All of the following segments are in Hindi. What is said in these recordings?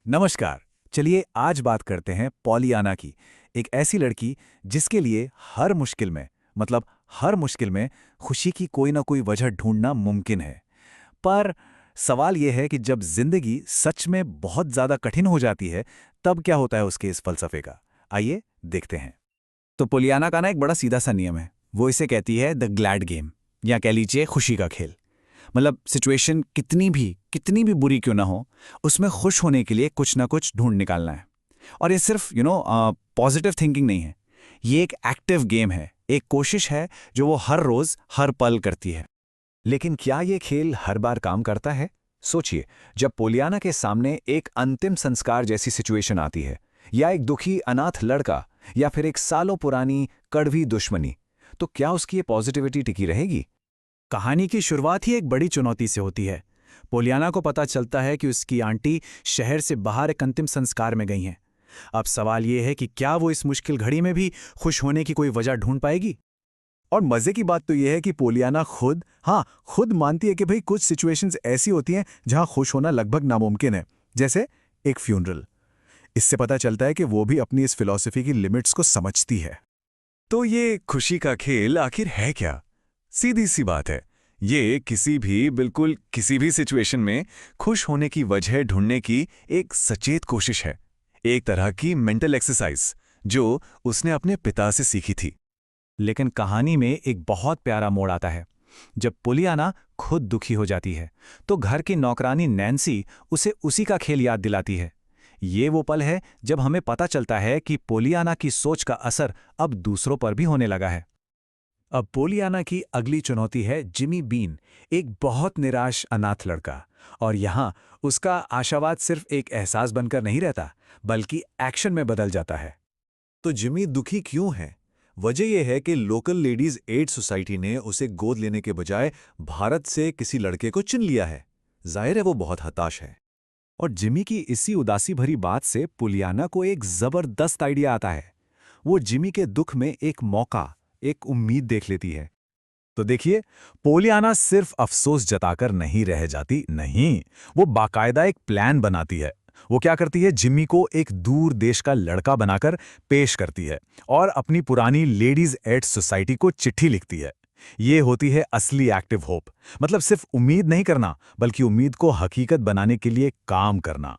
नमस्कार। चलिए आज बात करते हैं पॉलियाना की। एक ऐसी लड़की जिसके लिए हर मुश्किल में खुशी की कोई ना कोई वजह ढूंढना मुमकिन है। पर सवाल यह है कि जब जिंदगी सच में बहुत ज्यादा कठिन हो जाती है, तब क्या होता है उसके इस फलसफे का। आइए देखते हैं। तो पोलियाना का ना एक बड़ा सीधा सा नियम है। वो इसे कहती है द ग्लैड गेम, या कह लीजिए खुशी का खेल। मतलब सिचुएशन कितनी भी बुरी क्यों ना हो, उसमें खुश होने के लिए कुछ ना कुछ ढूंढ निकालना है। और ये सिर्फ पॉजिटिव थिंकिंग नहीं है। ये एक एक्टिव गेम है, एक कोशिश है जो वो हर रोज हर पल करती है। लेकिन क्या ये खेल हर बार काम करता है? सोचिए, जब पोलियाना के सामने एक अंतिम संस्कार जैसी सिचुएशन आती है, या एक दुखी अनाथ लड़का, या फिर एक सालों पुरानी कड़वी दुश्मनी, तो क्या उसकी ये पॉजिटिविटी टिकी रहेगी? कहानी की शुरुआत ही एक बड़ी चुनौती से होती है। पोलियाना को पता चलता है कि उसकी आंटी शहर से बाहर एक अंतिम संस्कार में गई हैं। अब सवाल यह है कि क्या वो इस मुश्किल घड़ी में भी खुश होने की कोई वजह ढूंढ पाएगी। और मजे की बात तो यह है कि पोलियाना खुद मानती है कि भाई कुछ सिचुएशंस ऐसी होती हैं जहां खुश होना लगभग नामुमकिन है, जैसे एक फ्यूनरल। इससे पता चलता है कि वो भी अपनी इस फिलॉसफी की लिमिट्स को समझती है। तो ये खुशी का खेल आखिर है क्या? सीधी सी बात है, ये बिल्कुल किसी भी सिचुएशन में खुश होने की वजह ढूंढने की एक सचेत कोशिश है। एक तरह की मेंटल एक्सरसाइज जो उसने अपने पिता से सीखी थी। लेकिन कहानी में एक बहुत प्यारा मोड़ आता है। जब पोलियाना खुद दुखी हो जाती है, तो घर की नौकरानी नैन्सी उसे उसी का खेल याद दिलाती है। ये वो पल है जब हमें पता चलता है कि पोलियाना की सोच का असर अब दूसरों पर भी होने लगा है। अब पोलियाना की अगली चुनौती है जिमी बीन, एक बहुत निराश अनाथ लड़का। और यहाँ उसका आशावाद सिर्फ एक एहसास बनकर नहीं रहता, बल्कि एक्शन में बदल जाता है। तो जिमी दुखी क्यों है? वजह यह है कि लोकल लेडीज एड सोसाइटी ने उसे गोद लेने के बजाय भारत से किसी लड़के को चुन लिया है। जाहिर है वो बहुत हताश है। और जिमी की इसी उदासी भरी बात से पोलियाना को एक जबरदस्त आइडिया आता है। वो जिमी के दुख में एक मौका, एक उम्मीद देख लेती है। तो देखिए, पोलियाना सिर्फ अफसोस जताकर नहीं रह जाती, नहीं, वो बाकायदा एक प्लान बनाती है। वो क्या करती है, जिमी को एक दूर देश का लड़का बनाकर पेश करती है और अपनी पुरानी लेडीज एड सोसाइटी को चिट्ठी लिखती है। ये होती है असली एक्टिव होप। मतलब सिर्फ उम्मीद नहीं करना, बल्कि उम्मीद को हकीकत बनाने के लिए काम करना।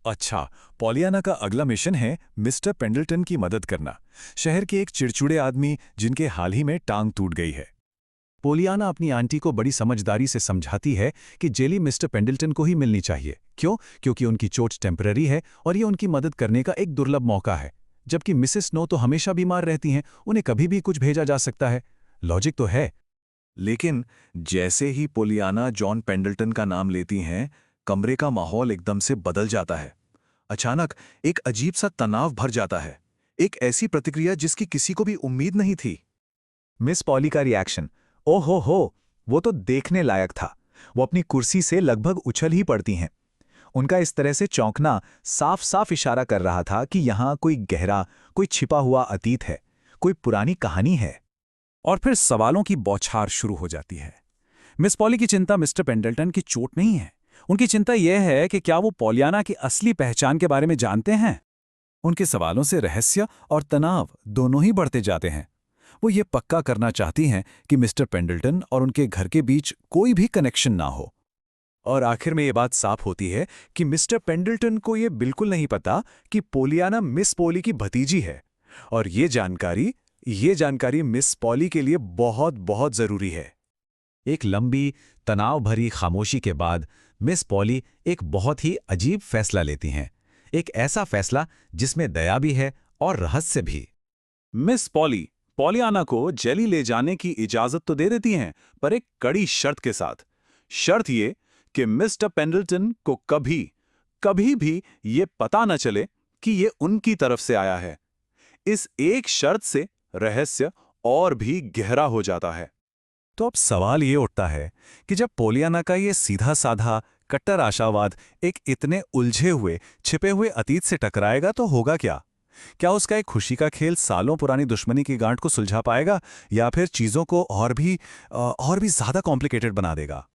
अच्छा, पॉलियाना का अगला मिशन है मिस्टर पेंडल्टन की मदद करना। शहर के एक चिड़चिड़े आदमी जिनके हाल ही में टांग टूट गई है। पोलियाना अपनी आंटी को बड़ी समझदारी से समझाती है कि जेली मिस्टर पेंडल्टन को ही मिलनी चाहिए। क्यों? क्योंकि उनकी चोट टेम्पररी है और ये उनकी मदद करने का एक दुर्लभ मौका है। जबकि मिसेस स्नो तो हमेशा बीमार रहती हैं, उन्हें कभी भी कुछ भेजा जा सकता है। लॉजिक तो है। लेकिन जैसे ही पोलियाना जॉन पेंडल्टन का नाम लेती हैं, कमरे का माहौल एकदम से बदल जाता है। अचानक एक अजीब सा तनाव भर जाता है। एक ऐसी प्रतिक्रिया जिसकी किसी को भी उम्मीद नहीं थी। मिस पॉली का रिएक्शन, ओ हो, वो तो देखने लायक था। वो अपनी कुर्सी से लगभग उछल ही पड़ती हैं। उनका इस तरह से चौंकना साफ साफ इशारा कर रहा था कि यहाँ कोई गहरा, कोई छिपा हुआ अतीत है, कोई पुरानी कहानी है। और फिर सवालों की बौछार शुरू हो जाती है। मिस पॉली की चिंता मिस्टर पेंडल्टन की चोट नहीं है। उनकी चिंता यह है कि क्या वो पॉलियाना की असली पहचान के बारे में जानते हैं। उनके सवालों से रहस्य और तनाव दोनों ही बढ़ते जाते हैं। वो ये पक्का करना चाहती हैं कि मिस्टर पेंडल्टन और उनके घर के बीच कोई भी कनेक्शन ना हो। और आखिर में ये बात साफ होती है कि मिस्टर पेंडल्टन को ये बिल्कुल नहीं पता कि पोलियाना मिस पॉली की भतीजी है। और ये जानकारी मिस पॉली के लिए बहुत बहुत जरूरी है। एक लंबी, तनाव भरी खामोशी के बाद मिस पॉली एक बहुत ही अजीब फैसला लेती हैं। एक ऐसा फैसला जिसमें दया भी है और रहस्य भी। मिस पॉली पॉलियाना को जेली ले जाने की इजाजत तो दे देती हैं, पर एक कड़ी शर्त के साथ। शर्त ये कि मिस्टर पेंडल्टन को कभी भी ये पता न चले कि ये उनकी तरफ से आया है। इस एक शर्त से रहस्य और भी गहरा हो जाता है। तो अब सवाल ये उठता है कि जब पोलियाना का ये सीधा साधा कट्टर आशावाद एक इतने उलझे हुए, छिपे हुए अतीत से टकराएगा तो होगा क्या? क्या उसका एक खुशी का खेल सालों पुरानी दुश्मनी की गांठ को सुलझा पाएगा, या फिर चीजों को और भी ज्यादा कॉम्प्लिकेटेड बना देगा?